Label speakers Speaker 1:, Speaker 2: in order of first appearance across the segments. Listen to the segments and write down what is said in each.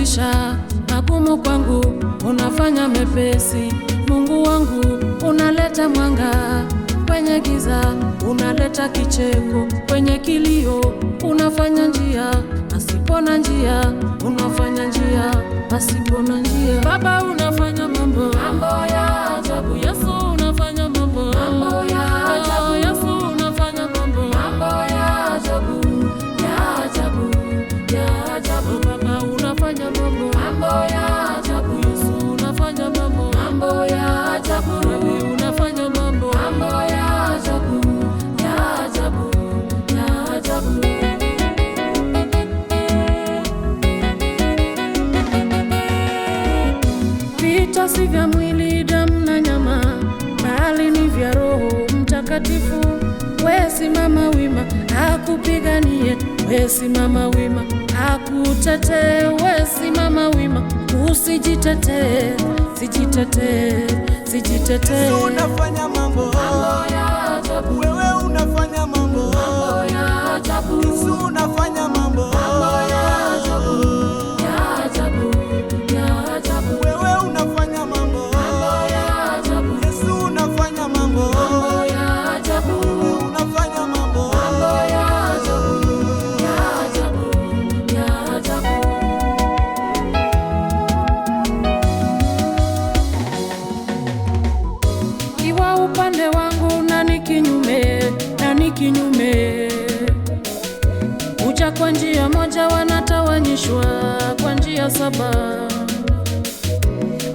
Speaker 1: maisha magumu kwangu unafanya mepesi. Mungu wangu unaleta mwanga kwenye giza, unaleta kicheko kwenye kilio, unafanya njia pasipo na njia, unafanya njia pasipo na njia. Baba unafanya mambo ya ajabu. Yesu unafanya mambo ya ajabu. Yesu unafanya mambo ya ajabu, ya ajabu, ya ajabu. Baba unafanya mambo ya ajabu. Yesu unafanya mambo ya ajabu. Wewe unafanya mambo ya ajabu, ya ajabu, ya ajabu. Vita si vya mwili, damu na nyama, bali ni vya Roho Mtakatifu. We simama wima, akupiganie. We simama wima, akutetee. We simama wima, usijitetee, sijitetee, sijitetee.
Speaker 2: Unafanya mambo
Speaker 1: ya ajabu.
Speaker 2: Wewe unafanya mambo
Speaker 1: ya ajabu.
Speaker 2: Yesu unafanya mambo
Speaker 1: ya ajabu, ya ajabu, ya ajabu.
Speaker 2: Wewe unafanya mambo
Speaker 1: ya ajabu.
Speaker 2: Yesu unafanya mambo
Speaker 1: ya ajabu.
Speaker 2: Unafanya mambo
Speaker 1: ya ajabu, ya ajabu, ya ajabu. Iwa upande wangu na ni kinyume, na ni kinyume. Uja kwa njia moja, wanatawanyishwa kwa njia saba.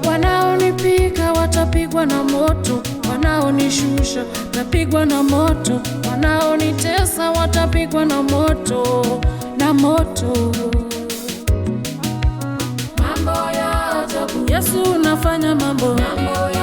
Speaker 1: Wanaonipika watapigwa na moto, wanaonishusha watapigwa na moto, wanaonitesa watapigwa na moto, na moto. Mambo ya ajabu. Yesu unafanya mambo ya